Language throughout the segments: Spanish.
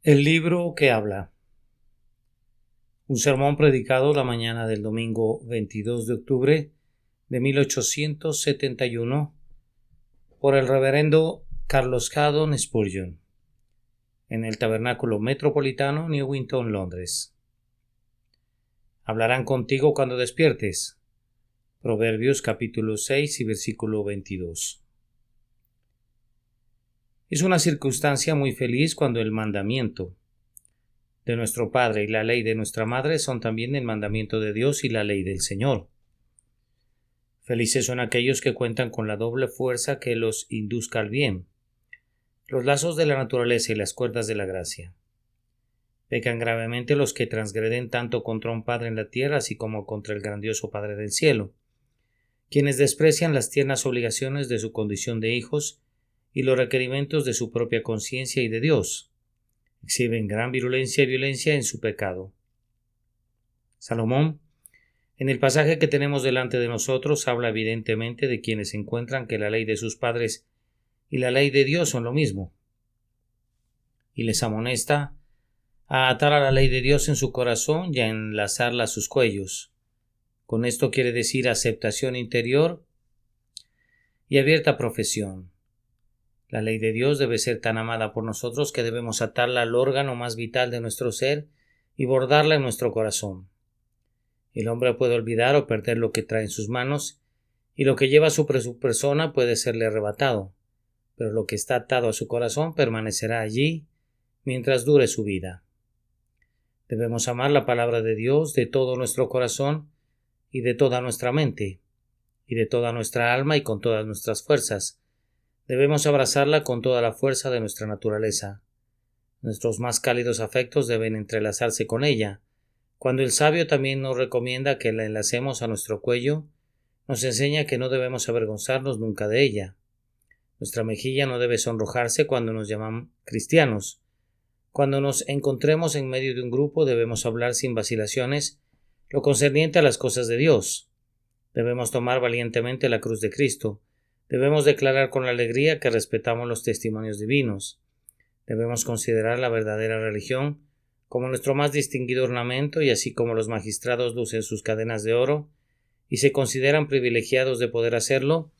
El libro que habla. Un sermón predicado la mañana del domingo 22 de octubre de 1871 por el reverendo Carlos Haddon Spurgeon en el Tabernáculo Metropolitano, Newington, Londres. Hablarán contigo cuando despiertes. Proverbios capítulo 6 y versículo 22. Es una circunstancia muy feliz cuando el mandamiento de nuestro Padre y la ley de nuestra Madre son también el mandamiento de Dios y la ley del Señor. Felices son aquellos que cuentan con la doble fuerza que los induzca al bien, los lazos de la naturaleza y las cuerdas de la gracia. Pecan gravemente los que transgreden tanto contra un Padre en la tierra así como contra el grandioso Padre del cielo, quienes desprecian las tiernas obligaciones de su condición de hijos y los requerimientos de su propia conciencia y de Dios. Exhiben gran virulencia y violencia en su pecado. Salomón, en el pasaje que tenemos delante de nosotros, habla evidentemente de quienes encuentran que la ley de sus padres y la ley de Dios son lo mismo, y les amonesta a atar a la ley de Dios en su corazón y a enlazarla a sus cuellos. Con esto quiere decir aceptación interior y abierta profesión. La ley de Dios debe ser tan amada por nosotros que debemos atarla al órgano más vital de nuestro ser y bordarla en nuestro corazón. El hombre puede olvidar o perder lo que trae en sus manos, y lo que lleva sobre su persona puede serle arrebatado, pero lo que está atado a su corazón permanecerá allí mientras dure su vida. Debemos amar la palabra de Dios de todo nuestro corazón y de toda nuestra mente, y de toda nuestra alma y con todas nuestras fuerzas. Debemos abrazarla con toda la fuerza de nuestra naturaleza. Nuestros más cálidos afectos deben entrelazarse con ella. Cuando el sabio también nos recomienda que la enlacemos a nuestro cuello, nos enseña que no debemos avergonzarnos nunca de ella. Nuestra mejilla no debe sonrojarse cuando nos llaman cristianos. Cuando nos encontremos en medio de un grupo debemos hablar sin vacilaciones lo concerniente a las cosas de Dios. Debemos tomar valientemente la cruz de Cristo. Debemos declarar con alegría que respetamos los testimonios divinos. Debemos considerar la verdadera religión como nuestro más distinguido ornamento, y así como los magistrados lucen sus cadenas de oro y se consideran privilegiados de poder hacerlo,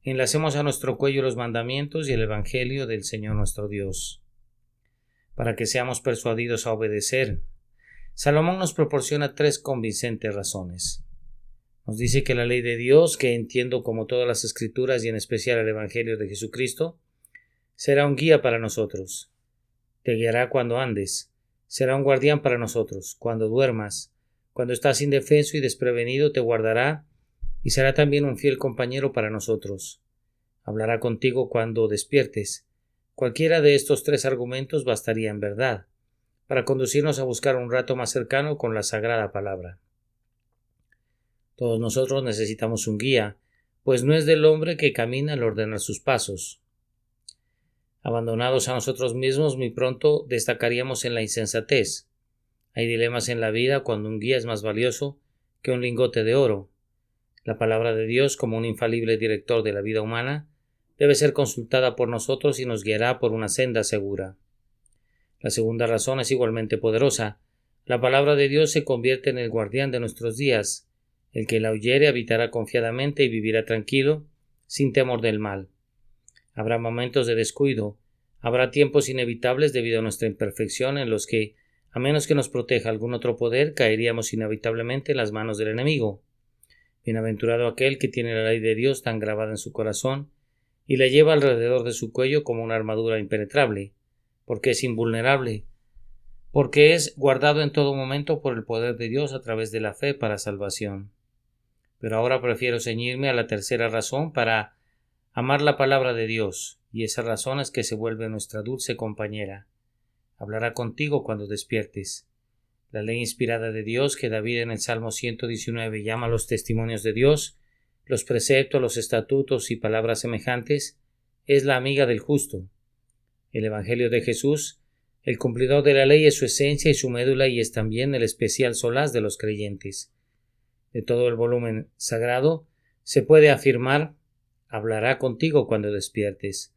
enlacemos a nuestro cuello los mandamientos y el Evangelio del Señor nuestro Dios, para que seamos persuadidos a obedecer. Salomón nos proporciona 3 convincentes razones. Nos dice que la ley de Dios, que entiendo como todas las Escrituras y en especial el Evangelio de Jesucristo, será un guía para nosotros. Te guiará cuando andes. Será un guardián para nosotros. Cuando duermas, cuando estás indefenso y desprevenido, te guardará y será también un fiel compañero para nosotros. Hablará contigo cuando despiertes. Cualquiera de estos 3 argumentos bastaría en verdad para conducirnos a buscar un rato más cercano con la sagrada palabra. Todos nosotros necesitamos un guía, pues no es del hombre que camina al ordenar sus pasos. Abandonados a nosotros mismos, muy pronto destacaríamos en la insensatez. Hay dilemas en la vida cuando un guía es más valioso que un lingote de oro. La palabra de Dios, como un infalible director de la vida humana, debe ser consultada por nosotros y nos guiará por una senda segura. La segunda razón es igualmente poderosa. La palabra de Dios se convierte en el guardián de nuestros días. El que la oyere habitará confiadamente y vivirá tranquilo, sin temor del mal. Habrá momentos de descuido, habrá tiempos inevitables debido a nuestra imperfección en los que, a menos que nos proteja algún otro poder, caeríamos inevitablemente en las manos del enemigo. Bienaventurado aquel que tiene la ley de Dios tan grabada en su corazón y la lleva alrededor de su cuello como una armadura impenetrable, porque es invulnerable, porque es guardado en todo momento por el poder de Dios a través de la fe para salvación. Pero ahora prefiero ceñirme a la tercera razón para amar la palabra de Dios, y esa razón es que se vuelve nuestra dulce compañera. Hablará contigo cuando despiertes. La ley inspirada de Dios, que David en el Salmo 119 llama los testimonios de Dios, los preceptos, los estatutos y palabras semejantes, es la amiga del justo. El Evangelio de Jesús, el cumplidor de la ley, es su esencia y su médula, y es también el especial solaz de los creyentes. De todo el volumen sagrado se puede afirmar: hablará contigo cuando despiertes.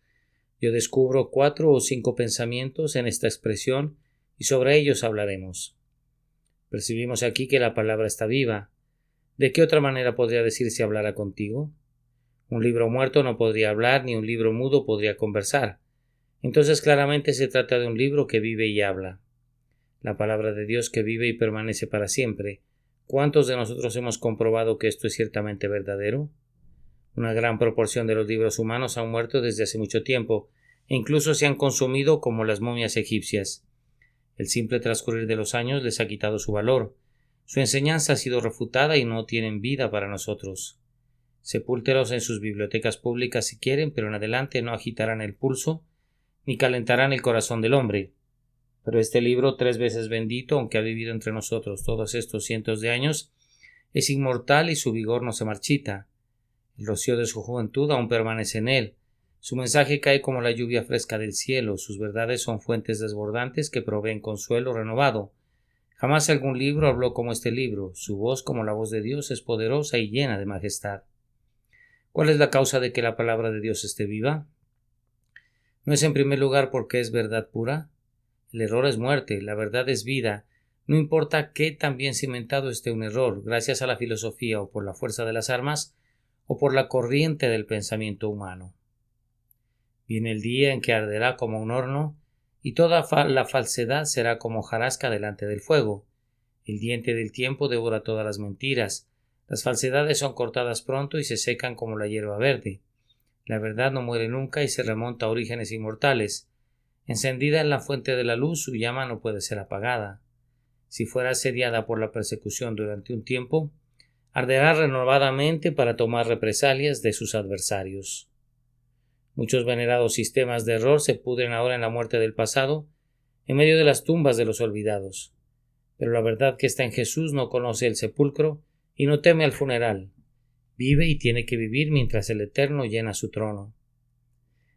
Yo descubro 4 o 5 pensamientos en esta expresión y sobre ellos hablaremos. Percibimos aquí que la palabra está viva. ¿De qué otra manera podría decir si hablara contigo? Un libro muerto no podría hablar, ni un libro mudo podría conversar. Entonces claramente se trata de un libro que vive y habla. La palabra de Dios que vive y permanece para siempre. ¿Cuántos de nosotros hemos comprobado que esto es ciertamente verdadero? Una gran proporción de los libros humanos han muerto desde hace mucho tiempo, e incluso se han consumido como las momias egipcias. El simple transcurrir de los años les ha quitado su valor. Su enseñanza ha sido refutada y no tienen vida para nosotros. Sepúltelos en sus bibliotecas públicas si quieren, pero en adelante no agitarán el pulso ni calentarán el corazón del hombre. Pero este libro, 3 veces bendito, aunque ha vivido entre nosotros todos estos cientos de años, es inmortal y su vigor no se marchita. El rocío de su juventud aún permanece en él. Su mensaje cae como la lluvia fresca del cielo. Sus verdades son fuentes desbordantes que proveen consuelo renovado. Jamás algún libro habló como este libro. Su voz, como la voz de Dios, es poderosa y llena de majestad. ¿Cuál es la causa de que la palabra de Dios esté viva? ¿No es en primer lugar porque es verdad pura? El error es muerte, la verdad es vida. No importa qué tan bien cimentado esté un error, gracias a la filosofía o por la fuerza de las armas, o por la corriente del pensamiento humano. Viene el día en que arderá como un horno, y toda la falsedad será como hojarasca delante del fuego. El diente del tiempo devora todas las mentiras. Las falsedades son cortadas pronto y se secan como la hierba verde. La verdad no muere nunca y se remonta a orígenes inmortales. Encendida en la fuente de la luz, su llama no puede ser apagada. Si fuera asediada por la persecución durante un tiempo, arderá renovadamente para tomar represalias de sus adversarios. Muchos venerados sistemas de error se pudren ahora en la muerte del pasado, en medio de las tumbas de los olvidados. Pero la verdad que está en Jesús no conoce el sepulcro y no teme al funeral. Vive y tiene que vivir mientras el Eterno llena su trono.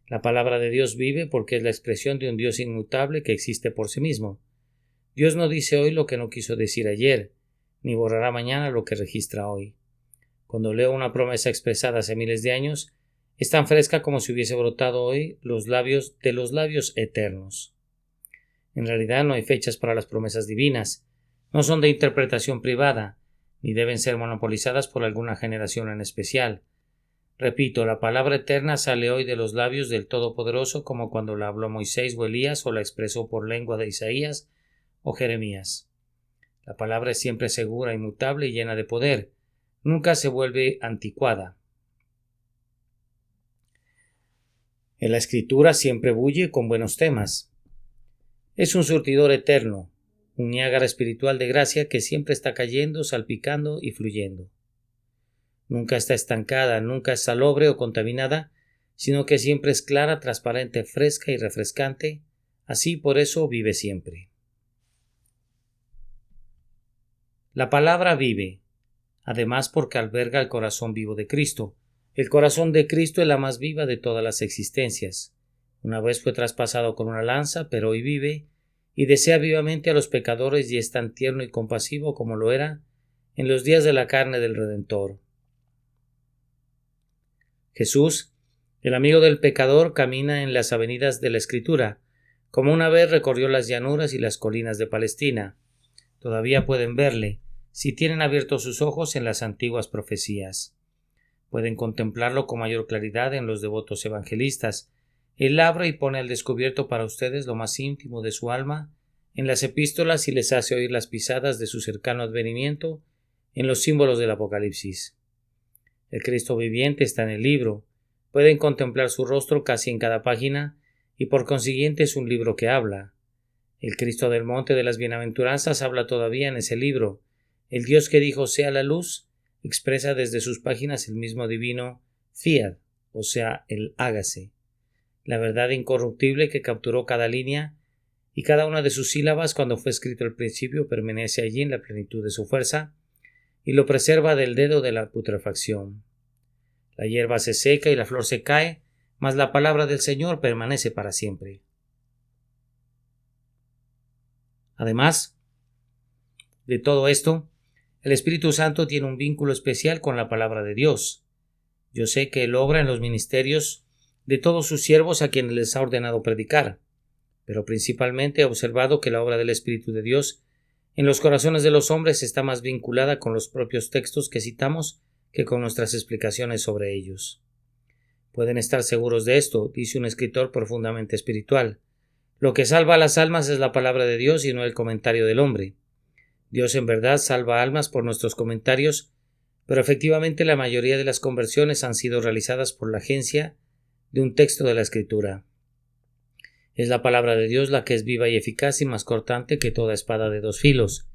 La palabra de Dios vive porque es la expresión de un Dios inmutable que existe por sí mismo. Dios no dice hoy lo que no quiso decir ayer, ni borrará mañana lo que registra hoy. Cuando leo una promesa expresada hace miles de años, es tan fresca como si hubiese brotado hoy de los labios eternos. En realidad no hay fechas para las promesas divinas, no son de interpretación privada, ni deben ser monopolizadas por alguna generación en especial. Repito, la palabra eterna sale hoy de los labios del Todopoderoso como cuando la habló Moisés o Elías o la expresó por lengua de Isaías o Jeremías. La palabra es siempre segura, inmutable y llena de poder. Nunca se vuelve anticuada. En la Escritura siempre bulle con buenos temas. Es un surtidor eterno, un Niágara espiritual de gracia que siempre está cayendo, salpicando y fluyendo. Nunca está estancada, nunca es salobre o contaminada, sino que siempre es clara, transparente, fresca y refrescante. Así por eso vive siempre. La palabra vive, además porque alberga el corazón vivo de Cristo. El corazón de Cristo es la más viva de todas las existencias. Una vez fue traspasado con una lanza, pero hoy vive y desea vivamente a los pecadores y es tan tierno y compasivo como lo era en los días de la carne del Redentor. Jesús, el amigo del pecador, camina en las avenidas de la Escritura, como una vez recorrió las llanuras y las colinas de Palestina. Todavía pueden verle, si tienen abiertos sus ojos en las antiguas profecías. Pueden contemplarlo con mayor claridad en los devotos evangelistas. Él abre y pone al descubierto para ustedes lo más íntimo de su alma en las epístolas y les hace oír las pisadas de su cercano advenimiento en los símbolos del Apocalipsis. El Cristo viviente está en el libro. Pueden contemplar su rostro casi en cada página y por consiguiente es un libro que habla. El Cristo del monte de las bienaventuranzas habla todavía en ese libro. El Dios que dijo sea la luz expresa desde sus páginas el mismo divino fiat, o sea, el hágase. La verdad incorruptible que capturó cada línea y cada una de sus sílabas cuando fue escrito al principio permanece allí en la plenitud de su fuerza y lo preserva del dedo de la putrefacción. La hierba se seca y la flor se cae, mas la palabra del Señor permanece para siempre. Además de todo esto, el Espíritu Santo tiene un vínculo especial con la palabra de Dios. Yo sé que Él obra en los ministerios de todos sus siervos a quienes les ha ordenado predicar. pero principalmente he observado que la obra del Espíritu de Dios en los corazones de los hombres está más vinculada con los propios textos que citamos que con nuestras explicaciones sobre ellos. Pueden estar seguros de esto, dice un escritor profundamente espiritual. Lo que salva a las almas es la palabra de Dios y no el comentario del hombre. Dios en verdad salva almas por nuestros comentarios, pero efectivamente la mayoría de las conversiones han sido realizadas por la agencia de un texto de la Escritura. Es la palabra de Dios la que es viva y eficaz y más cortante que toda espada de dos filos.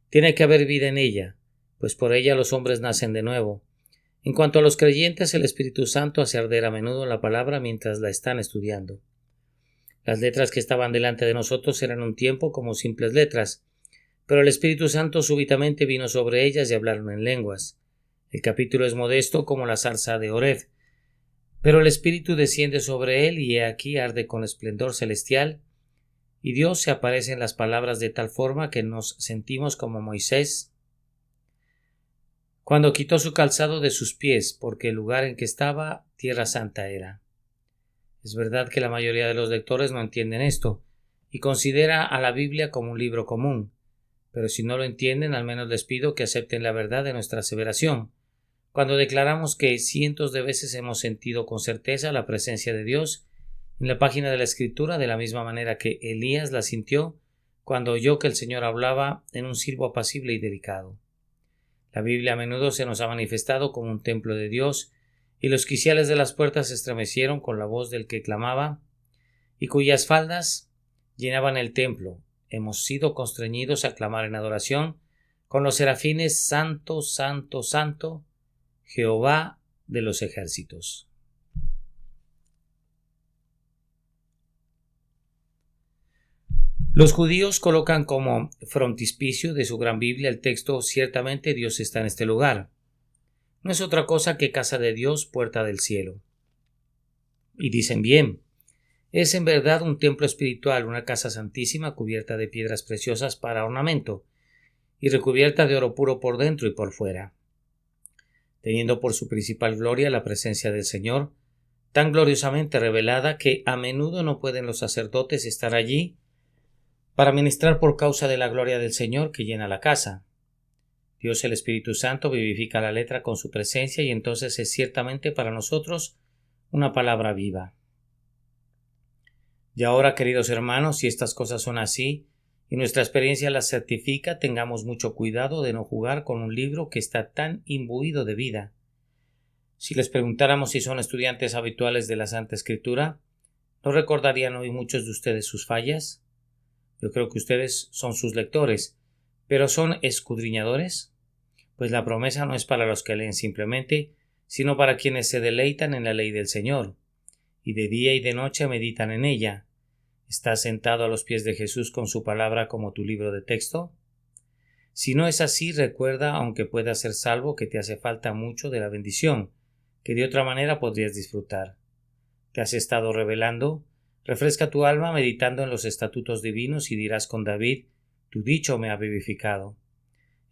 Tiene que haber vida en ella, pues por ella los hombres nacen de nuevo. En cuanto a los creyentes, el Espíritu Santo hace arder a menudo la palabra mientras la están estudiando. Las letras que estaban delante de nosotros eran un tiempo como simples letras, pero el Espíritu Santo súbitamente vino sobre ellas y hablaron en lenguas. El capítulo es modesto como la zarza de Oreb, pero el Espíritu desciende sobre él y he aquí arde con esplendor celestial, y Dios se aparece en las palabras de tal forma que nos sentimos como Moisés cuando quitó su calzado de sus pies, porque el lugar en que estaba tierra santa era. Es verdad que la mayoría de los lectores no entienden esto y considera a la Biblia como un libro común, pero si no lo entienden, al menos les pido que acepten la verdad de nuestra aseveración, cuando declaramos que cientos de veces hemos sentido con certeza la presencia de Dios en la página de la Escritura, de la misma manera que Elías la sintió cuando oyó que el Señor hablaba en un silbo apacible y delicado. La Biblia a menudo se nos ha manifestado como un templo de Dios, y los quiciales de las puertas se estremecieron con la voz del que clamaba, y cuyas faldas llenaban el templo. Hemos sido constreñidos a clamar en adoración con los serafines: Santo, Santo, Santo, Jehová de los ejércitos. Los judíos colocan como frontispicio de su gran Biblia el texto: ciertamente Dios está en este lugar. No es otra cosa que casa de Dios, puerta del cielo. Y dicen bien, es en verdad un templo espiritual, una casa santísima cubierta de piedras preciosas para ornamento y recubierta de oro puro por dentro y por fuera, teniendo por su principal gloria la presencia del Señor, tan gloriosamente revelada que a menudo no pueden los sacerdotes estar allí para ministrar por causa de la gloria del Señor que llena la casa. Dios el Espíritu Santo vivifica la letra con su presencia y entonces es ciertamente para nosotros una palabra viva. Y ahora, queridos hermanos, si estas cosas son así y nuestra experiencia las certifica, tengamos mucho cuidado de no jugar con un libro que está tan imbuido de vida. Si les preguntáramos si son estudiantes habituales de la Santa Escritura, ¿no recordarían hoy muchos de ustedes sus fallas? Yo creo que ustedes son sus lectores, pero ¿son escudriñadores? Pues la promesa no es para los que leen simplemente, sino para quienes se deleitan en la ley del Señor, y de día y de noche meditan en ella. ¿Estás sentado a los pies de Jesús con su palabra como tu libro de texto? Si no es así, recuerda, aunque puedas ser salvo, que te hace falta mucho de la bendición, que de otra manera podrías disfrutar. ¿Te has estado rebelando? Refresca tu alma meditando en los estatutos divinos y dirás con David: tu dicho me ha vivificado.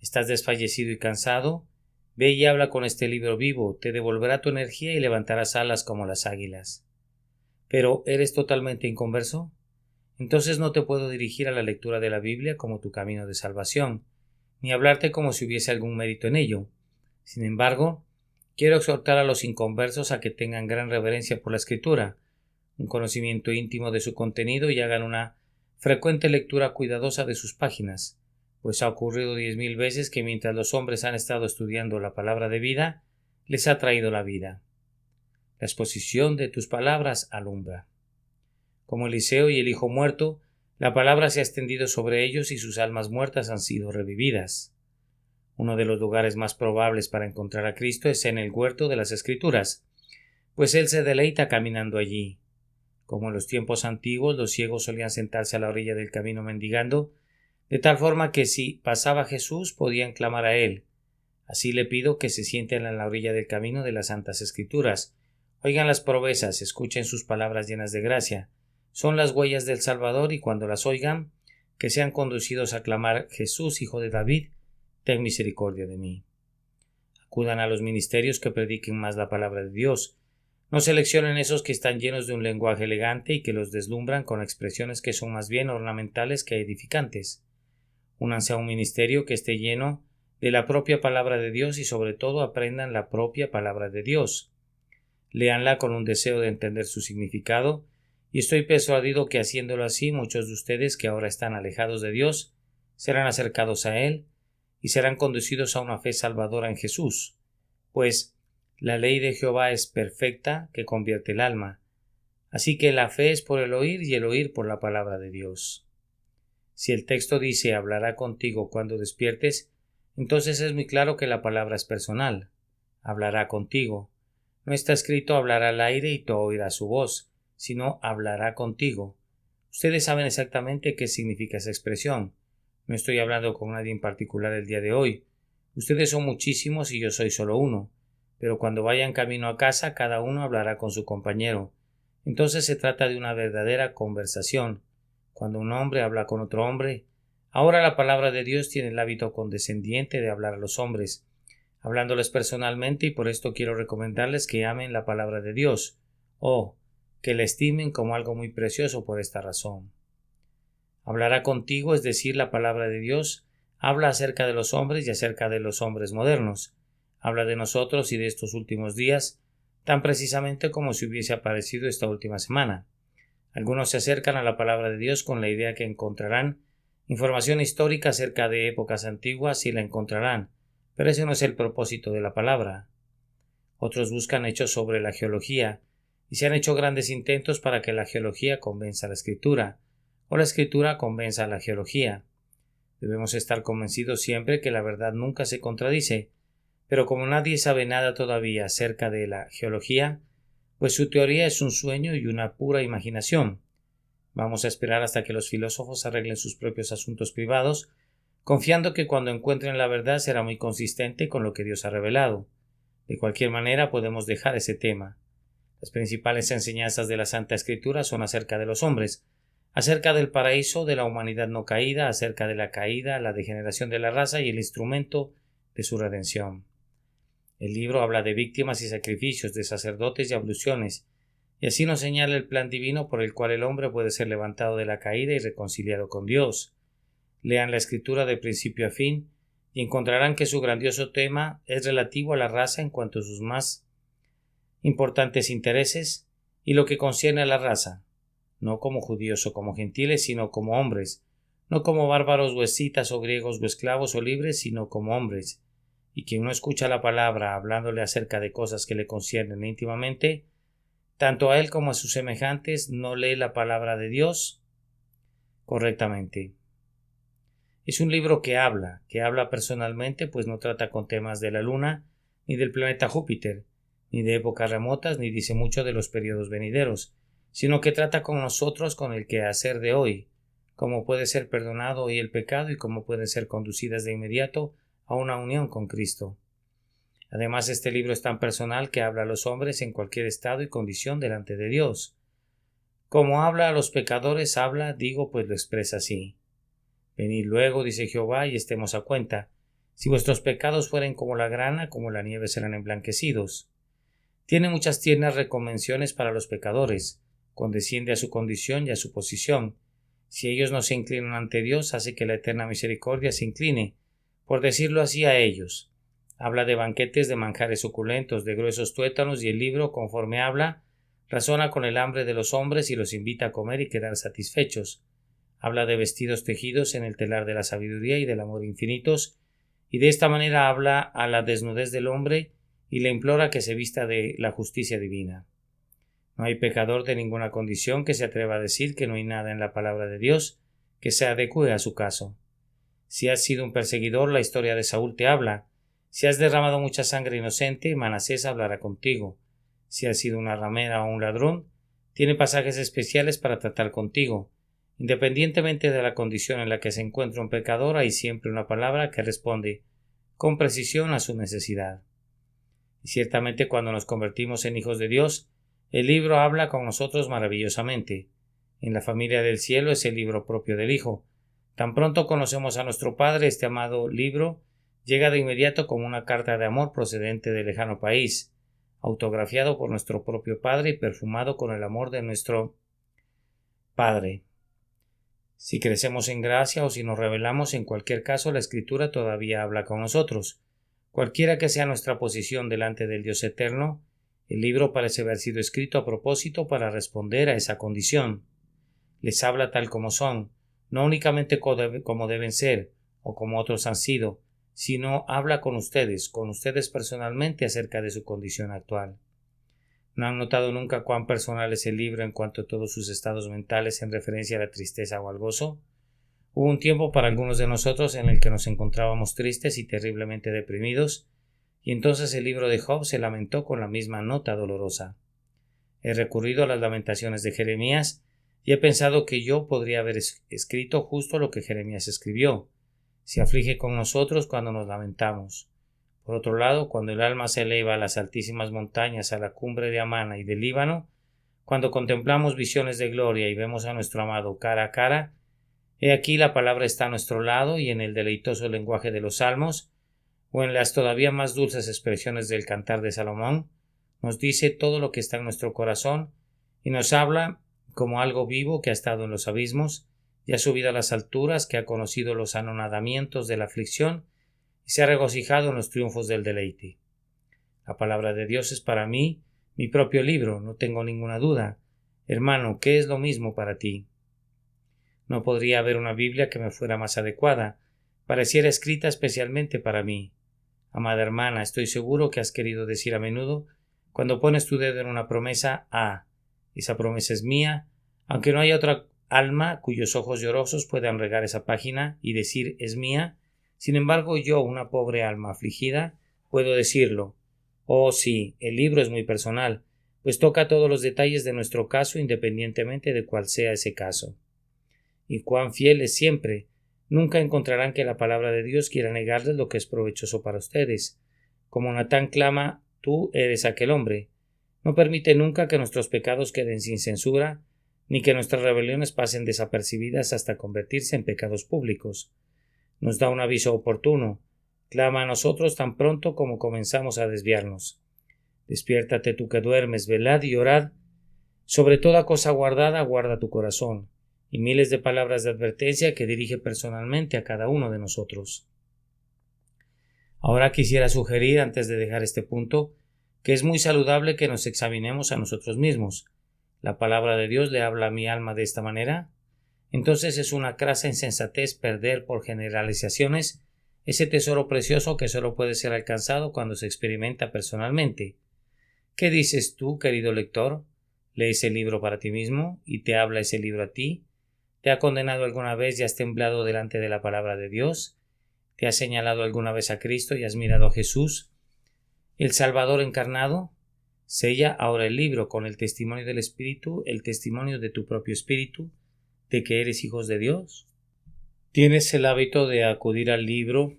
¿Estás desfallecido y cansado? Ve y habla con este libro vivo, te devolverá tu energía y levantarás alas como las águilas. ¿Pero eres totalmente inconverso? Entonces no te puedo dirigir a la lectura de la Biblia como tu camino de salvación, ni hablarte como si hubiese algún mérito en ello. Sin embargo, quiero exhortar a los inconversos a que tengan gran reverencia por la Escritura, un conocimiento íntimo de su contenido y hagan una frecuente lectura cuidadosa de sus páginas, pues ha ocurrido 10,000 veces que mientras los hombres han estado estudiando la palabra de vida, les ha traído la vida. La exposición de tus palabras alumbra. Como Eliseo y el hijo muerto, la palabra se ha extendido sobre ellos y sus almas muertas han sido revividas. Uno de los lugares más probables para encontrar a Cristo es en el huerto de las Escrituras, pues Él se deleita caminando allí. Como en los tiempos antiguos, los ciegos solían sentarse a la orilla del camino mendigando, de tal forma que si pasaba Jesús podían clamar a Él. Así le pido que se sienten en la orilla del camino de las Santas Escrituras, oigan las proezas, escuchen sus palabras llenas de gracia. Son las huellas del Salvador y cuando las oigan, que sean conducidos a clamar: Jesús, Hijo de David, ten misericordia de mí. Acudan a los ministerios que prediquen más la palabra de Dios, No seleccionen esos que están llenos de un lenguaje elegante y que los deslumbran con expresiones que son más bien ornamentales que edificantes. Únanse a un ministerio que esté lleno de la propia palabra de Dios y sobre todo aprendan la propia palabra de Dios. Léanla con un deseo de entender su significado y estoy persuadido que haciéndolo así muchos de ustedes que ahora están alejados de Dios serán acercados a Él y serán conducidos a una fe salvadora en Jesús, pues la ley de Jehová es perfecta que convierte el alma. Así que la fe es por el oír y el oír por la palabra de Dios. Si el texto dice hablará contigo cuando despiertes, entonces es muy claro que la palabra es personal. Hablará contigo. No está escrito hablará al aire y tú oirás su voz, sino hablará contigo. Ustedes saben exactamente qué significa esa expresión. No estoy hablando con nadie en particular el día de hoy. Ustedes son muchísimos y yo soy solo uno. Pero cuando vayan camino a casa, cada uno hablará con su compañero. Entonces se trata de una verdadera conversación. Cuando un hombre habla con otro hombre. Ahora la palabra de Dios tiene el hábito condescendiente de hablar a los hombres, hablándoles personalmente, y por esto quiero recomendarles que amen la palabra de Dios, o que la estimen como algo muy precioso por esta razón. Hablará contigo, es decir, la palabra de Dios, habla acerca de los hombres y acerca de los hombres modernos. Habla de nosotros y de estos últimos días, tan precisamente como si hubiese aparecido esta última semana. Algunos se acercan a la palabra de Dios con la idea que encontrarán información histórica acerca de épocas antiguas y la encontrarán, pero ese no es el propósito de la palabra. Otros buscan hechos sobre la geología y se han hecho grandes intentos para que la geología convenza a la escritura o la escritura convenza a la geología. Debemos estar convencidos siempre que la verdad nunca se contradice, pero como nadie sabe nada todavía acerca de la geología, pues su teoría es un sueño y una pura imaginación. Vamos a esperar hasta que los filósofos arreglen sus propios asuntos privados, confiando que cuando encuentren la verdad será muy consistente con lo que Dios ha revelado. De cualquier manera podemos dejar ese tema. Las principales enseñanzas de la Santa Escritura son acerca de los hombres, acerca del paraíso, de la humanidad no caída, acerca de la caída, la degeneración de la raza y el instrumento de su redención. El libro habla de víctimas y sacrificios, de sacerdotes y abluciones, y así nos señala el plan divino por el cual el hombre puede ser levantado de la caída y reconciliado con Dios. Lean la Escritura de principio a fin y encontrarán que su grandioso tema es relativo a la raza en cuanto a sus más importantes intereses y lo que concierne a la raza, no como judíos o como gentiles, sino como hombres, no como bárbaros o escitas o griegos o esclavos o libres, sino como hombres. Y quien no escucha la palabra hablándole acerca de cosas que le conciernen íntimamente, tanto a él como a sus semejantes, no lee la palabra de Dios correctamente. Es un libro que habla personalmente, pues no trata con temas de la luna, ni del planeta Júpiter, ni de épocas remotas, ni dice mucho de los periodos venideros, sino que trata con nosotros con el quehacer de hoy, cómo puede ser perdonado hoy el pecado y cómo pueden ser conducidas de inmediato a una unión con Cristo. Además, este libro es tan personal que habla a los hombres en cualquier estado y condición delante de Dios. Como habla a los pecadores, habla, digo, pues lo expresa así. Venid luego, dice Jehová, y estemos a cuenta. Si vuestros pecados fueren como la grana, como la nieve serán emblanquecidos. Tiene muchas tiernas reconvenciones para los pecadores, condesciende a su condición y a su posición. Si ellos no se inclinan ante Dios, hace que la eterna misericordia se incline, por decirlo así, a ellos. Habla de banquetes, de manjares suculentos, de gruesos tuétanos, y el libro, conforme habla, razona con el hambre de los hombres y los invita a comer y quedar satisfechos. Habla de vestidos tejidos en el telar de la sabiduría y del amor infinitos, y de esta manera habla a la desnudez del hombre y le implora que se vista de la justicia divina. No hay pecador de ninguna condición que se atreva a decir que no hay nada en la palabra de Dios que se adecue a su caso. Si has sido un perseguidor, la historia de Saúl te habla. Si has derramado mucha sangre inocente, Manasés hablará contigo. Si has sido una ramera o un ladrón, tiene pasajes especiales para tratar contigo. Independientemente de la condición en la que se encuentra un pecador, hay siempre una palabra que responde con precisión a su necesidad. Y ciertamente cuando nos convertimos en hijos de Dios, el libro habla con nosotros maravillosamente. En la familia del cielo es el libro propio del Hijo. Tan pronto conocemos a nuestro Padre, este amado libro llega de inmediato como una carta de amor procedente del lejano país. autografiado por nuestro propio Padre y perfumado con el amor de nuestro Padre. Si crecemos en gracia o si nos rebelamos, en cualquier caso la Escritura todavía habla con nosotros. Cualquiera que sea nuestra posición delante del Dios eterno, el libro parece haber sido escrito a propósito para responder a esa condición. Les habla tal como son, no únicamente como deben ser o como otros han sido, sino habla con ustedes personalmente acerca de su condición actual. ¿No han notado nunca cuán personal es el libro en cuanto a todos sus estados mentales en referencia a la tristeza o al gozo? Hubo un tiempo para algunos de nosotros en el que nos encontrábamos tristes y terriblemente deprimidos, y entonces el libro de Job se lamentó con la misma nota dolorosa. He recurrido a las lamentaciones de Jeremías y he pensado que yo podría haber escrito justo lo que Jeremías escribió. Se aflige con nosotros cuando nos lamentamos. Por otro lado, cuando el alma se eleva a las altísimas montañas, a la cumbre de Amana y del Líbano, cuando contemplamos visiones de gloria y vemos a nuestro amado cara a cara, he aquí la palabra está a nuestro lado y en el deleitoso lenguaje de los salmos, o en las todavía más dulces expresiones del cantar de Salomón, nos dice todo lo que está en nuestro corazón y nos habla como algo vivo que ha estado en los abismos y ha subido a las alturas, que ha conocido los anonadamientos de la aflicción y se ha regocijado en los triunfos del deleite. La palabra de Dios es para mí mi propio libro, no tengo ninguna duda. Hermano, ¿qué es lo mismo para ti? No podría haber una Biblia que me fuera más adecuada, pareciera escrita especialmente para mí. Amada hermana, estoy seguro que has querido decir a menudo, cuando pones tu dedo en una promesa, esa promesa es mía, aunque no haya otra alma cuyos ojos llorosos puedan regar esa página y decir es mía. Sin embargo, yo, una pobre alma afligida, puedo decirlo. Oh, sí, el libro es muy personal, pues toca todos los detalles de nuestro caso independientemente de cuál sea ese caso. Y cuán fiel es siempre. Nunca encontrarán que la palabra de Dios quiera negarles lo que es provechoso para ustedes. Como Natán clama, tú eres aquel hombre. No permite nunca que nuestros pecados queden sin censura, ni que nuestras rebeliones pasen desapercibidas hasta convertirse en pecados públicos. Nos da un aviso oportuno. Clama a nosotros tan pronto como comenzamos a desviarnos. Despiértate tú que duermes, velad y orad. Sobre toda cosa guardada, guarda tu corazón, y miles de palabras de advertencia que dirige personalmente a cada uno de nosotros. Ahora quisiera sugerir, antes de dejar este punto, que es muy saludable que nos examinemos a nosotros mismos. ¿La palabra de Dios le habla a mi alma de esta manera? Entonces es una crasa insensatez perder por generalizaciones ese tesoro precioso que solo puede ser alcanzado cuando se experimenta personalmente. ¿Qué dices tú, querido lector? ¿Lees el libro para ti mismo y te habla ese libro a ti? ¿Te ha condenado alguna vez y has temblado delante de la palabra de Dios? ¿Te has señalado alguna vez a Cristo y has mirado a Jesús, el Salvador encarnado? Sella ahora el libro con el testimonio del Espíritu, el testimonio de tu propio espíritu, de que eres hijos de Dios. ¿Tienes el hábito de acudir al libro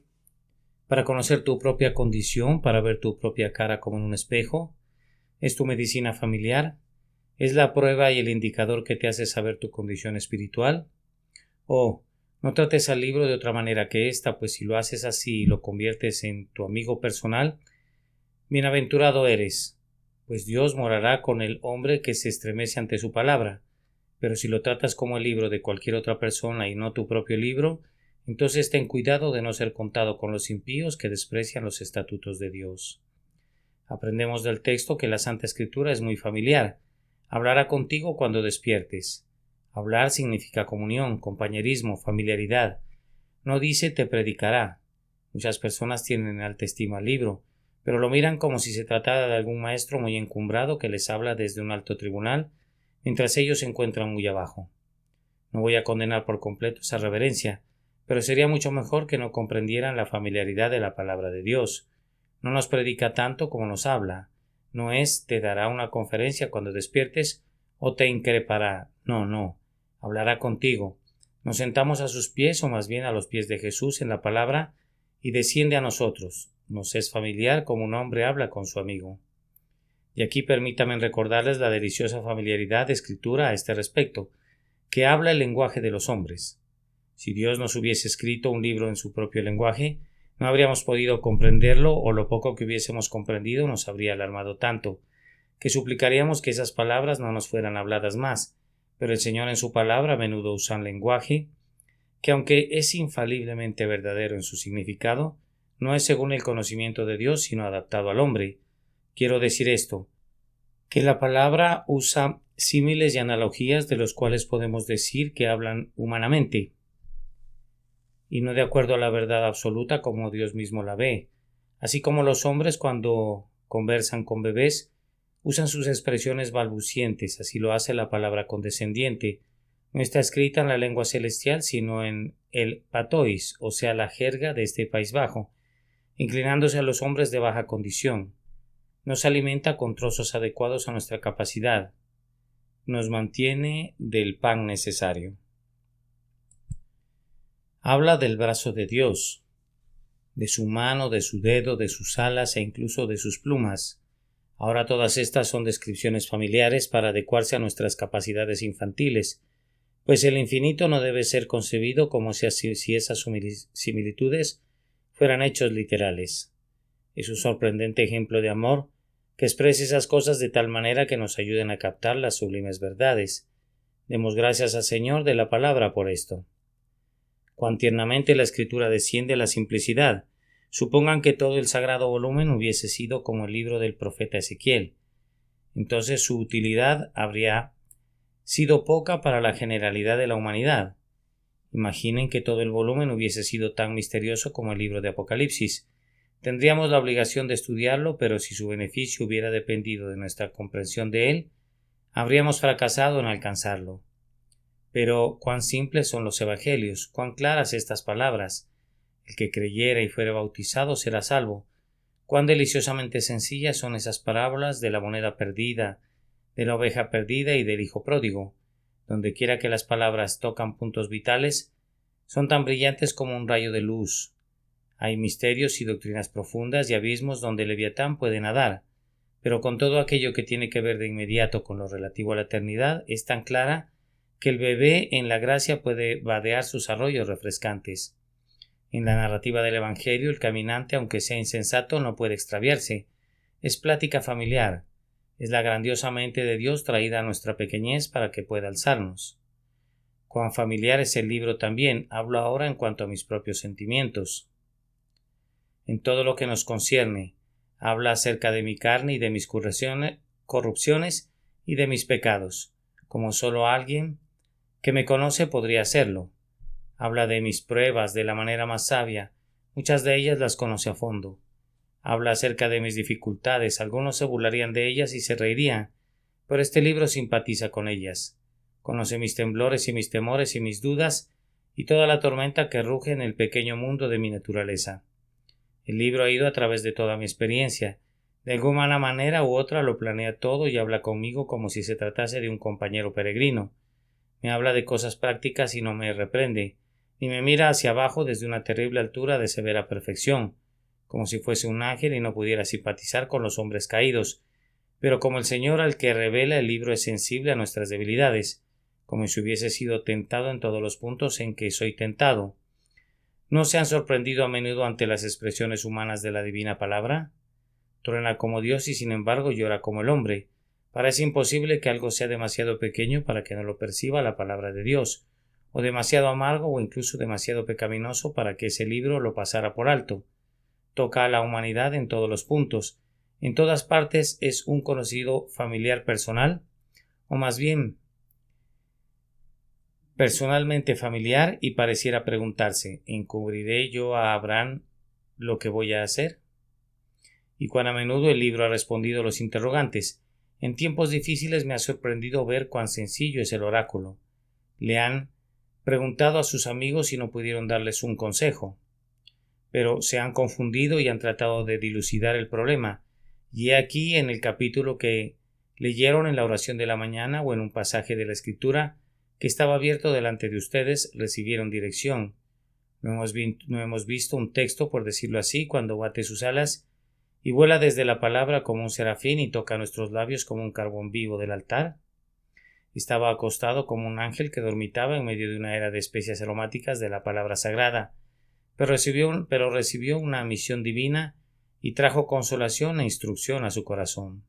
para conocer tu propia condición, para ver tu propia cara como en un espejo? ¿Es tu medicina familiar? ¿Es la prueba y el indicador que te hace saber tu condición espiritual? Oh, no trates al libro de otra manera que esta, pues si lo haces así y lo conviertes en tu amigo personal, bienaventurado eres, pues Dios morará con el hombre que se estremece ante su palabra. Pero si lo tratas como el libro de cualquier otra persona y no tu propio libro, entonces ten cuidado de no ser contado con los impíos que desprecian los estatutos de Dios. Aprendemos del texto que la Santa Escritura es muy familiar. Hablará contigo cuando despiertes. Hablar significa comunión, compañerismo, familiaridad. No dice te predicará. Muchas personas tienen en alta estima el libro, pero lo miran como si se tratara de algún maestro muy encumbrado que les habla desde un alto tribunal, mientras ellos se encuentran muy abajo. No voy a condenar por completo esa reverencia, pero sería mucho mejor que no comprendieran la familiaridad de la palabra de Dios. No nos predica tanto como nos habla. No es te dará una conferencia cuando despiertes o te increpará. No. Hablará contigo. Nos sentamos a sus pies o más bien a los pies de Jesús en la palabra y desciende a nosotros. Nos es familiar como un hombre habla con su amigo. Y aquí permítanme recordarles la deliciosa familiaridad de Escritura a este respecto, que habla el lenguaje de los hombres. Si Dios nos hubiese escrito un libro en su propio lenguaje, No habríamos podido comprenderlo, o lo poco que hubiésemos comprendido nos habría alarmado tanto, que suplicaríamos que esas palabras no nos fueran habladas más. Pero el Señor en su palabra a menudo usa un lenguaje que, aunque es infaliblemente verdadero en su significado, no es según el conocimiento de Dios, sino adaptado al hombre. Quiero decir esto, que la palabra usa símiles y analogías de los cuales podemos decir que hablan humanamente, y no de acuerdo a la verdad absoluta como Dios mismo la ve. Así como los hombres, cuando conversan con bebés, usan sus expresiones balbucientes, así lo hace la palabra condescendiente. No está escrita en la lengua celestial, sino en el patois, o sea, la jerga de este país bajo, inclinándose a los hombres de baja condición. Nos alimenta con trozos adecuados a nuestra capacidad. Nos mantiene del pan necesario. Habla del brazo de Dios, de su mano, de su dedo, de sus alas e incluso de sus plumas. Ahora todas estas son descripciones familiares para adecuarse a nuestras capacidades infantiles, pues el infinito no debe ser concebido como si esas similitudes fueran hechos literales. Es un sorprendente ejemplo de amor que exprese esas cosas de tal manera que nos ayuden a captar las sublimes verdades. Demos gracias al Señor de la palabra por esto. Cuán tiernamente la Escritura desciende a la simplicidad. Supongan que todo el sagrado volumen hubiese sido como el libro del profeta Ezequiel. Entonces su utilidad habría sido poca para la generalidad de la humanidad. Imaginen que todo el volumen hubiese sido tan misterioso como el libro de Apocalipsis. Tendríamos la obligación de estudiarlo, pero si su beneficio hubiera dependido de nuestra comprensión de él, habríamos fracasado en alcanzarlo. Pero cuán simples son los evangelios, cuán claras estas palabras. El que creyera y fuere bautizado será salvo. Cuán deliciosamente sencillas son esas parábolas de la moneda perdida, de la oveja perdida y del hijo pródigo. Donde quiera que las palabras tocan puntos vitales, son tan brillantes como un rayo de luz. Hay misterios y doctrinas profundas y abismos donde Leviatán puede nadar, pero con todo aquello que tiene que ver de inmediato con lo relativo a la eternidad es tan clara que el bebé en la gracia puede vadear sus arroyos refrescantes. En la narrativa del Evangelio, el caminante, aunque sea insensato, no puede extraviarse. Es plática familiar. Es la grandiosa mente de Dios traída a nuestra pequeñez para que pueda alzarnos. Cuán familiar es el libro también. Hablo ahora en cuanto a mis propios sentimientos. En todo lo que nos concierne, habla acerca de mi carne y de mis corrupciones y de mis pecados, como solo alguien que me conoce podría hacerlo. Habla de mis pruebas de la manera más sabia, muchas de ellas las conoce a fondo. Habla acerca de mis dificultades, algunos se burlarían de ellas y se reirían, pero este libro simpatiza con ellas. Conoce mis temblores y mis temores y mis dudas y toda la tormenta que ruge en el pequeño mundo de mi naturaleza. El libro ha ido a través de toda mi experiencia. De alguna manera u otra lo planea todo y habla conmigo como si se tratase de un compañero peregrino. Me habla de cosas prácticas y no me reprende, ni me mira hacia abajo desde una terrible altura de severa perfección, como si fuese un ángel y no pudiera simpatizar con los hombres caídos. Pero como el Señor al que revela el libro es sensible a nuestras debilidades, como si hubiese sido tentado en todos los puntos en que soy tentado. ¿No se han sorprendido a menudo ante las expresiones humanas de la divina palabra? Truena como Dios y sin embargo llora como el hombre. Parece imposible que algo sea demasiado pequeño para que no lo perciba la palabra de Dios, o demasiado amargo o incluso demasiado pecaminoso para que ese libro lo pasara por alto. Toca a la humanidad en todos los puntos. En todas partes es un conocido familiar personal, o más bien personalmente familiar, y pareciera preguntarse: ¿encubriré yo a Abraham lo que voy a hacer? Y cuán a menudo el libro ha respondido los interrogantes. En tiempos difíciles me ha sorprendido ver cuán sencillo es el oráculo. Le han preguntado a sus amigos y no pudieron darles un consejo, pero se han confundido y han tratado de dilucidar el problema. Y he aquí en el capítulo que leyeron en la oración de la mañana o en un pasaje de la Escritura que estaba abierto delante de ustedes, recibieron dirección. No hemos visto un texto, por decirlo así, cuando bate sus alas y vuela desde la palabra como un serafín y toca nuestros labios como un carbón vivo del altar. Estaba acostado como un ángel que dormitaba en medio de una era de especias aromáticas de la palabra sagrada, pero recibió una misión divina y trajo consolación e instrucción a su corazón.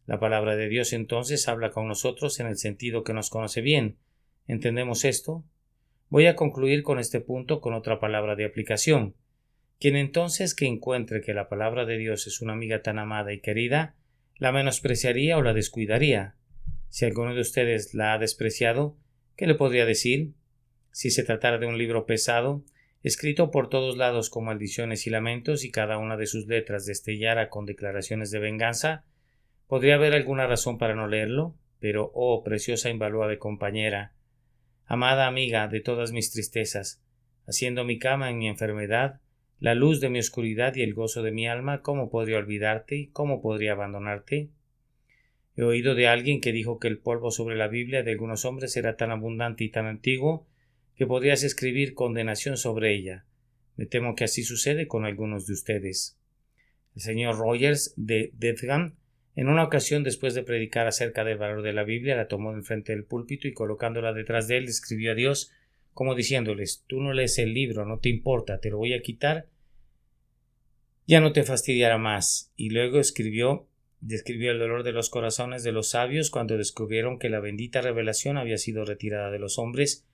La palabra de Dios entonces habla con nosotros en el sentido que nos conoce bien. ¿Entendemos esto? Voy a concluir con este punto con otra palabra de aplicación. Quien entonces que encuentre que la palabra de Dios es una amiga tan amada y querida, la menospreciaría o la descuidaría. Si alguno de ustedes la ha despreciado, ¿qué le podría decir? Si se tratara de un libro pesado, escrito por todos lados con maldiciones y lamentos y cada una de sus letras destellara con declaraciones de venganza, ¿podría haber alguna razón para no leerlo? Pero, oh, preciosa e invaluable compañera, amada amiga de todas mis tristezas, haciendo mi cama en mi enfermedad, la luz de mi oscuridad y el gozo de mi alma, ¿cómo podría olvidarte y cómo podría abandonarte? He oído de alguien que dijo que el polvo sobre la Biblia de algunos hombres era tan abundante y tan antiguo que podrías escribir condenación sobre ella. Me temo que así sucede con algunos de ustedes. El señor Rogers de Dedham, en una ocasión después de predicar acerca del valor de la Biblia, la tomó enfrente del púlpito y colocándola detrás de él escribió a Dios como diciéndoles: tú no lees el libro, no te importa, te lo voy a quitar, ya no te fastidiará más. Y luego describió el dolor de los corazones de los sabios cuando descubrieron que la bendita revelación había sido retirada de los hombres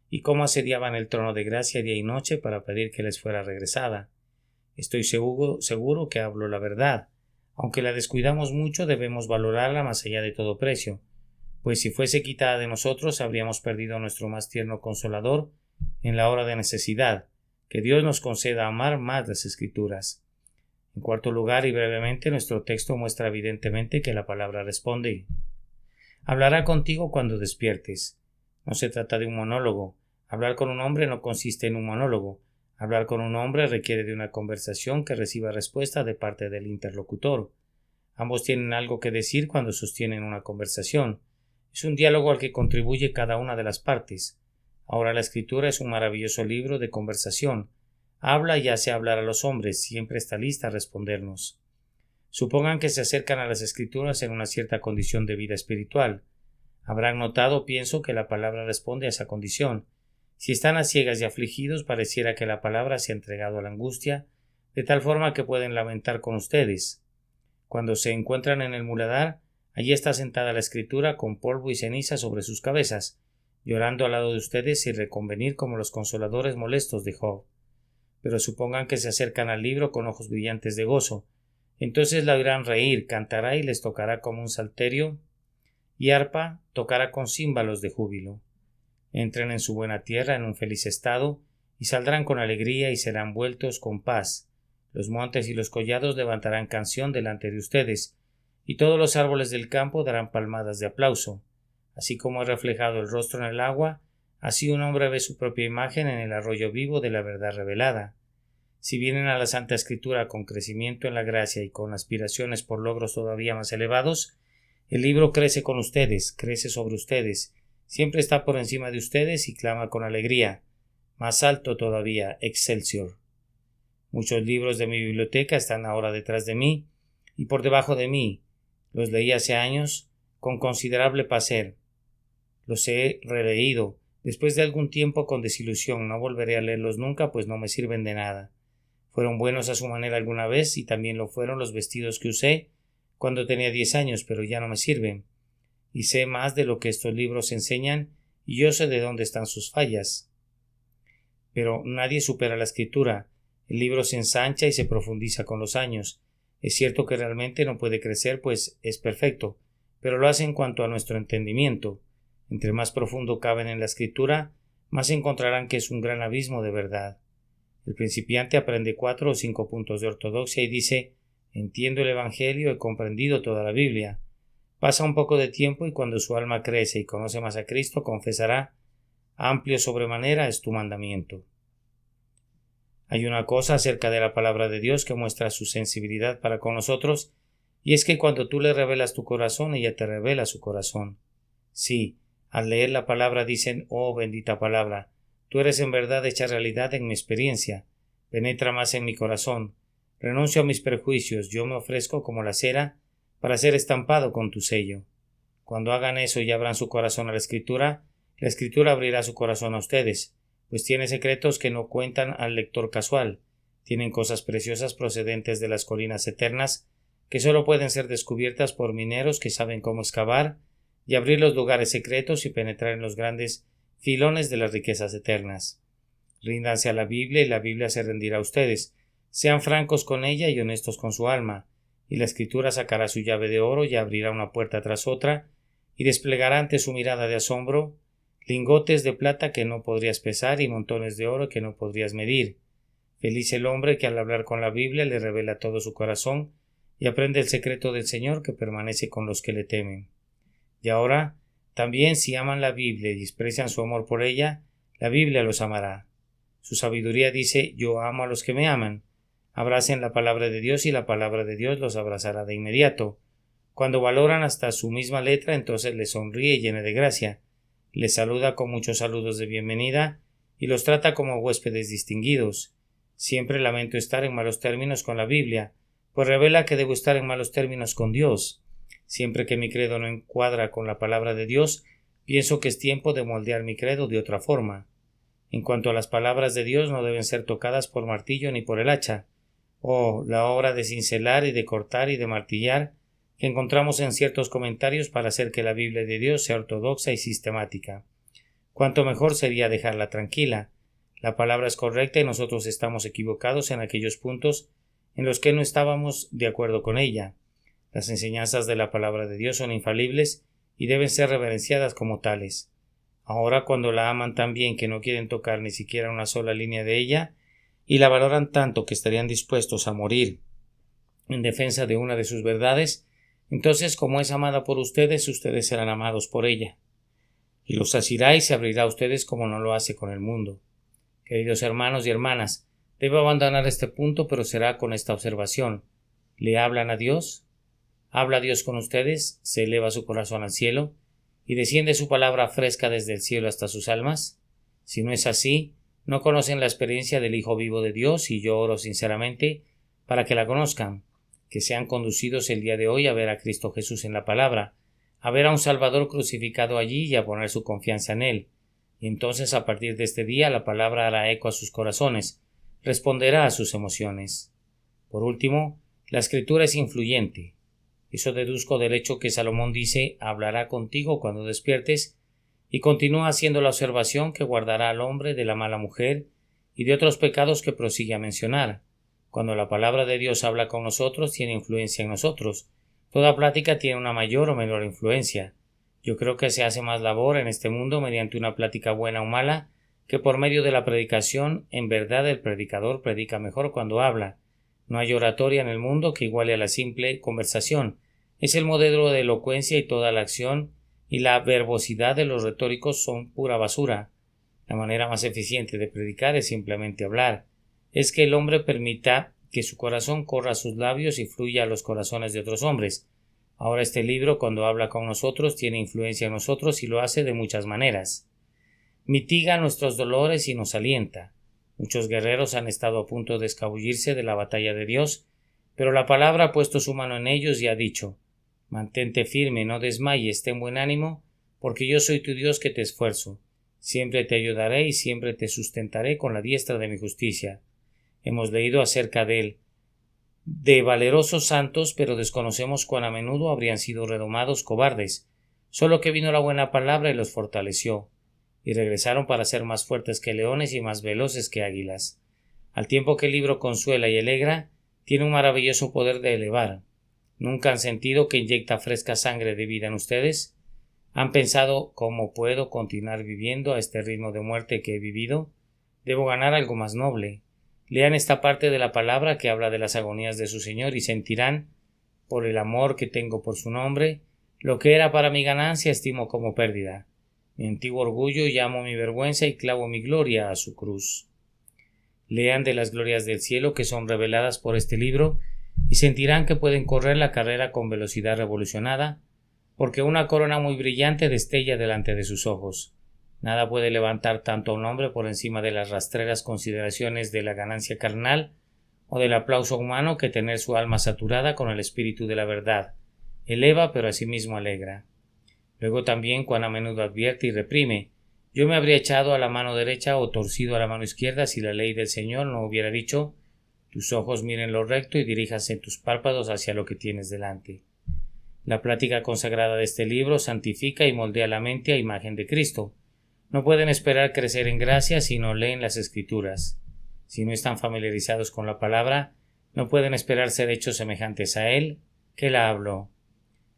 y cómo asediaban el trono de gracia día y noche para pedir que les fuera regresada. Estoy seguro que hablo la verdad. Aunque la descuidamos mucho, debemos valorarla más allá de todo precio, pues si fuese quitada de nosotros habríamos perdido a nuestro más tierno consolador en la hora de necesidad. Que Dios nos conceda amar más las Escrituras. En cuarto lugar y brevemente, nuestro texto muestra evidentemente que la palabra responde. Hablará contigo cuando despiertes. No se trata de un monólogo. Hablar con un hombre no consiste en un monólogo. Hablar con un hombre requiere de una conversación que reciba respuesta de parte del interlocutor. Ambos tienen algo que decir cuando sostienen una conversación. Es un diálogo al que contribuye cada una de las partes. Ahora la Escritura es un maravilloso libro de conversación. Habla y hace hablar a los hombres, siempre está lista a respondernos. Supongan que se acercan a las Escrituras en una cierta condición de vida espiritual. Habrán notado, pienso, que la palabra responde a esa condición. Si están a ciegas y afligidos, pareciera que la palabra se ha entregado a la angustia, de tal forma que pueden lamentar con ustedes. Cuando se encuentran en el muladar, allí está sentada la Escritura con polvo y ceniza sobre sus cabezas, llorando al lado de ustedes sin reconvenir como los consoladores molestos de Job. Pero supongan que se acercan al libro con ojos brillantes de gozo. Entonces la oirán reír, cantará y les tocará como un salterio y arpa, tocará con címbalos de júbilo. Entren en su buena tierra en un feliz estado y saldrán con alegría y serán vueltos con paz. Los montes y los collados levantarán canción delante de ustedes, y todos los árboles del campo darán palmadas de aplauso. Así como es reflejado el rostro en el agua, así un hombre ve su propia imagen en el arroyo vivo de la verdad revelada. Si vienen a la Santa Escritura con crecimiento en la gracia y con aspiraciones por logros todavía más elevados, el libro crece con ustedes, crece sobre ustedes, siempre está por encima de ustedes y clama con alegría. Más alto todavía, Excelsior. Muchos libros de mi biblioteca están ahora detrás de mí y por debajo de mí. Los leí hace años con considerable placer. Los he releído. Después de algún tiempo con desilusión. No volveré a leerlos nunca, pues no me sirven de nada. Fueron buenos a su manera alguna vez y también lo fueron los vestidos que usé cuando tenía 10 años, pero ya no me sirven. Y sé más de lo que estos libros enseñan y yo sé de dónde están sus fallas. Pero nadie supera la Escritura. El libro se ensancha y se profundiza con los años. Es cierto que realmente no puede crecer, pues es perfecto, pero lo hace en cuanto a nuestro entendimiento. Entre más profundo caben en la Escritura, más encontrarán que es un gran abismo de verdad. El principiante aprende 4 o 5 puntos de ortodoxia y dice: entiendo el Evangelio, he comprendido toda la Biblia. Pasa un poco de tiempo y cuando su alma crece y conoce más a Cristo, confesará: amplio sobremanera es tu mandamiento. Hay una cosa acerca de la palabra de Dios que muestra su sensibilidad para con nosotros, y es que cuando tú le revelas tu corazón, ella te revela su corazón. Sí, al leer la palabra dicen: oh bendita palabra, tú eres en verdad hecha realidad en mi experiencia, penetra más en mi corazón, renuncio a mis prejuicios, yo me ofrezco como la cera para ser estampado con tu sello. Cuando hagan eso y abran su corazón a la Escritura abrirá su corazón a ustedes, pues tiene secretos que no cuentan al lector casual, tienen cosas preciosas procedentes de las colinas eternas que solo pueden ser descubiertas por mineros que saben cómo excavar y abrir los lugares secretos y penetrar en los grandes filones de las riquezas eternas. Ríndanse a la Biblia y la Biblia se rendirá a ustedes. Sean francos con ella y honestos con su alma, y la Escritura sacará su llave de oro y abrirá una puerta tras otra, y desplegará ante su mirada de asombro lingotes de plata que no podrías pesar y montones de oro que no podrías medir. Feliz el hombre que al hablar con la Biblia le revela todo su corazón y aprende el secreto del Señor que permanece con los que le temen. Y ahora, también si aman la Biblia y desprecian su amor por ella, la Biblia los amará. Su sabiduría dice: yo amo a los que me aman. Abracen la palabra de Dios y la palabra de Dios los abrazará de inmediato. Cuando valoran hasta su misma letra, entonces les sonríe llena de gracia. Les saluda con muchos saludos de bienvenida y los trata como huéspedes distinguidos. Siempre lamento estar en malos términos con la Biblia, pues revela que debo estar en malos términos con Dios. Siempre que mi credo no encuadra con la palabra de Dios, pienso que es tiempo de moldear mi credo de otra forma. En cuanto a las palabras de Dios, no deben ser tocadas por martillo ni por el hacha. Oh, la obra de cincelar y de cortar y de martillar que encontramos en ciertos comentarios para hacer que la Biblia de Dios sea ortodoxa y sistemática. Cuánto mejor sería dejarla tranquila. La palabra es correcta y nosotros estamos equivocados en aquellos puntos en los que no estábamos de acuerdo con ella. Las enseñanzas de la palabra de Dios son infalibles y deben ser reverenciadas como tales. Ahora, cuando la aman tan bien que no quieren tocar ni siquiera una sola línea de ella, y la valoran tanto que estarían dispuestos a morir en defensa de una de sus verdades, entonces, como es amada por ustedes, ustedes serán amados por ella, y los asirá y se abrirá a ustedes como no lo hace con el mundo. Queridos hermanos y hermanas, debo abandonar este punto, pero será con esta observación. ¿Le hablan a Dios? ¿Habla Dios con ustedes? ¿Se eleva su corazón al cielo? ¿Y desciende su palabra fresca desde el cielo hasta sus almas? Si no es así, no conocen la experiencia del Hijo vivo de Dios, y yo oro sinceramente para que la conozcan, que sean conducidos el día de hoy a ver a Cristo Jesús en la palabra, a ver a un Salvador crucificado allí y a poner su confianza en Él. Y entonces, a partir de este día, la palabra hará eco a sus corazones, responderá a sus emociones. Por último, la Escritura es influyente. Eso deduzco del hecho que Salomón dice: hablará contigo cuando despiertes, y continúa haciendo la observación que guardará al hombre de la mala mujer y de otros pecados que prosigue a mencionar. Cuando la palabra de Dios habla con nosotros, tiene influencia en nosotros. Toda plática tiene una mayor o menor influencia. Yo creo que se hace más labor en este mundo mediante una plática buena o mala que por medio de la predicación. En verdad, el predicador predica mejor cuando habla. No hay oratoria en el mundo que iguale a la simple conversación. Es el modelo de elocuencia y toda la acción y la verbosidad de los retóricos son pura basura. La manera más eficiente de predicar es simplemente hablar. Es que el hombre permita que su corazón corra a sus labios y fluya a los corazones de otros hombres. Ahora este libro, cuando habla con nosotros, tiene influencia en nosotros y lo hace de muchas maneras. Mitiga nuestros dolores y nos alienta. Muchos guerreros han estado a punto de escabullirse de la batalla de Dios, pero la palabra ha puesto su mano en ellos y ha dicho: mantente firme, no desmayes, ten buen ánimo, porque yo soy tu Dios que te esfuerzo. Siempre te ayudaré y siempre te sustentaré con la diestra de mi justicia. Hemos leído acerca de valerosos santos, pero desconocemos cuán a menudo habrían sido redomados cobardes, solo que vino la buena palabra y los fortaleció, y regresaron para ser más fuertes que leones y más veloces que águilas. Al tiempo que el libro consuela y alegra, tiene un maravilloso poder de elevar. ¿Nunca han sentido que inyecta fresca sangre de vida en ustedes? ¿Han pensado: cómo puedo continuar viviendo a este ritmo de muerte que he vivido? Debo ganar algo más noble. Lean esta parte de la palabra que habla de las agonías de su Señor y sentirán, por el amor que tengo por su nombre, lo que era para mi ganancia estimo como pérdida. Mi antiguo orgullo llamo mi vergüenza y clavo mi gloria a su cruz. Lean de las glorias del cielo que son reveladas por este libro y sentirán que pueden correr la carrera con velocidad revolucionada, porque una corona muy brillante destella delante de sus ojos. Nada puede levantar tanto a un hombre por encima de las rastreras consideraciones de la ganancia carnal o del aplauso humano que tener su alma saturada con el espíritu de la verdad. Eleva, pero asimismo alegra. Luego también cuán a menudo advierte y reprime, Yo me habría echado a la mano derecha o torcido a la mano izquierda si la ley del Señor no hubiera dicho: tus ojos miren lo recto y diríjanse tus párpados hacia lo que tienes delante. La plática consagrada de este libro santifica y moldea la mente a imagen de Cristo. No pueden esperar crecer en gracia si no leen las Escrituras. Si no están familiarizados con la palabra, no pueden esperar ser hechos semejantes a Él, que la habló.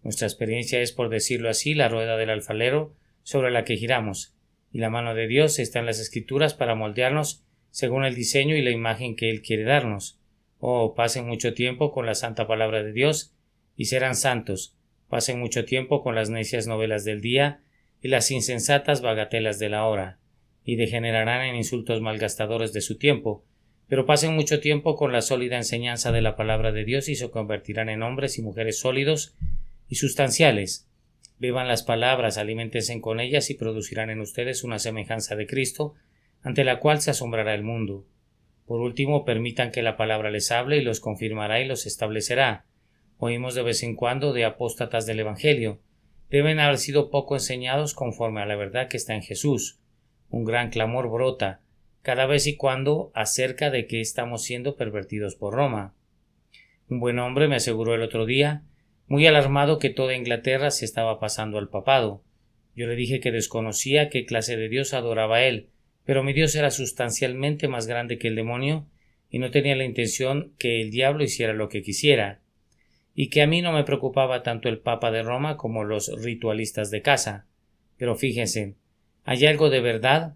Nuestra experiencia es, por decirlo así, la rueda del alfarero sobre la que giramos, y la mano de Dios está en las Escrituras para moldearnos según el diseño y la imagen que Él quiere darnos. Oh, pasen mucho tiempo con la santa palabra de Dios y serán santos. Pasen mucho tiempo con las necias novelas del día y las insensatas bagatelas de la hora, y degenerarán en insultos malgastadores de su tiempo, pero pasen mucho tiempo con la sólida enseñanza de la palabra de Dios y se convertirán en hombres y mujeres sólidos y sustanciales. Beban las palabras, aliméntense con ellas y producirán en ustedes una semejanza de Cristo, ante la cual se asombrará el mundo. Por último, permitan que la palabra les hable y los confirmará y los establecerá. Oímos de vez en cuando de apóstatas del Evangelio. Deben haber sido poco enseñados conforme a la verdad que está en Jesús. Un gran clamor brota, cada vez y cuando, acerca de que estamos siendo pervertidos por Roma. Un buen hombre me aseguró el otro día, muy alarmado, que toda Inglaterra se estaba pasando al papado. Yo le dije que desconocía qué clase de Dios adoraba él, pero mi Dios era sustancialmente más grande que el demonio y no tenía la intención que el diablo hiciera lo que quisiera, y que a mí no me preocupaba tanto el Papa de Roma como los ritualistas de casa. Pero fíjense, ¿hay algo de verdad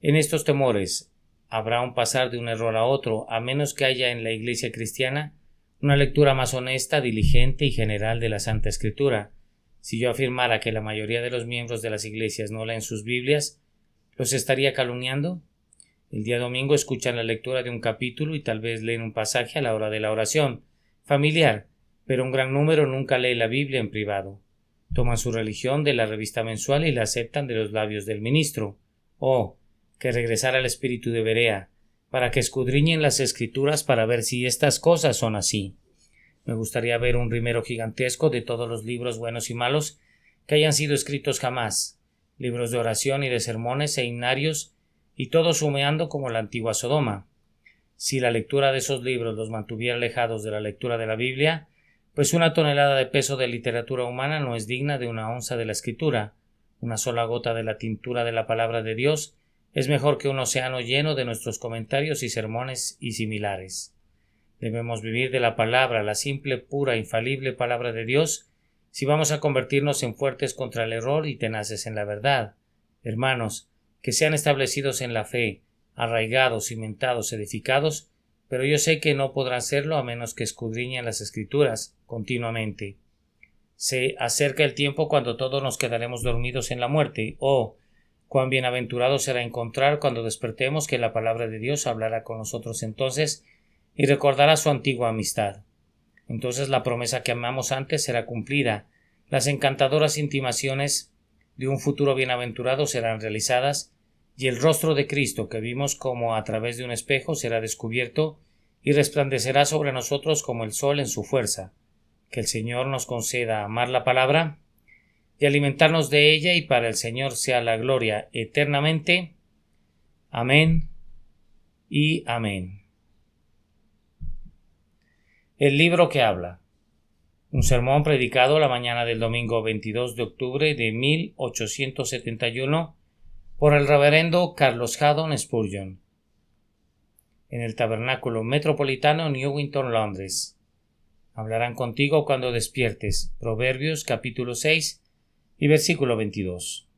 en estos temores? Habrá un pasar de un error a otro, a menos que haya en la Iglesia cristiana una lectura más honesta, diligente y general de la Santa Escritura. Si yo afirmara que la mayoría de los miembros de las iglesias no leen sus Biblias, ¿los estaría calumniando? El día domingo escuchan la lectura de un capítulo y tal vez leen un pasaje a la hora de la oración familiar, pero un gran número nunca lee la Biblia en privado. Toman su religión de la revista mensual y la aceptan de los labios del ministro. Oh, que regresar al espíritu de Berea, para que escudriñen las Escrituras para ver si estas cosas son así. Me gustaría ver un rimero gigantesco de todos los libros buenos y malos que hayan sido escritos jamás, libros de oración y de sermones e himnarios, y todos humeando como la antigua Sodoma. Si la lectura de esos libros los mantuviera alejados de la lectura de la Biblia, pues una tonelada de peso de literatura humana no es digna de una onza de la Escritura. Una sola gota de la tintura de la palabra de Dios es mejor que un océano lleno de nuestros comentarios y sermones y similares. Debemos vivir de la palabra, la simple, pura, infalible palabra de Dios, si vamos a convertirnos en fuertes contra el error y tenaces en la verdad. Hermanos, que sean establecidos en la fe, arraigados, cimentados, edificados, pero yo sé que no podrán serlo a menos que escudriñen las Escrituras continuamente. Se acerca el tiempo cuando todos nos quedaremos dormidos en la muerte. Oh, cuán bienaventurado será encontrar cuando despertemos que la palabra de Dios hablará con nosotros entonces y recordará su antigua amistad. Entonces la promesa que amamos antes será cumplida, las encantadoras intimaciones de un futuro bienaventurado serán realizadas, y el rostro de Cristo que vimos como a través de un espejo será descubierto y resplandecerá sobre nosotros como el sol en su fuerza. Que el Señor nos conceda amar la palabra y alimentarnos de ella, y para el Señor sea la gloria eternamente. Amén y amén. El libro que habla. Un sermón predicado la mañana del domingo 22 de octubre de 1871 por el reverendo Carlos Haddon Spurgeon, en el Tabernáculo Metropolitano, Newington, Londres. Hablarán contigo cuando despiertes. Proverbios capítulo 6 y versículo 22.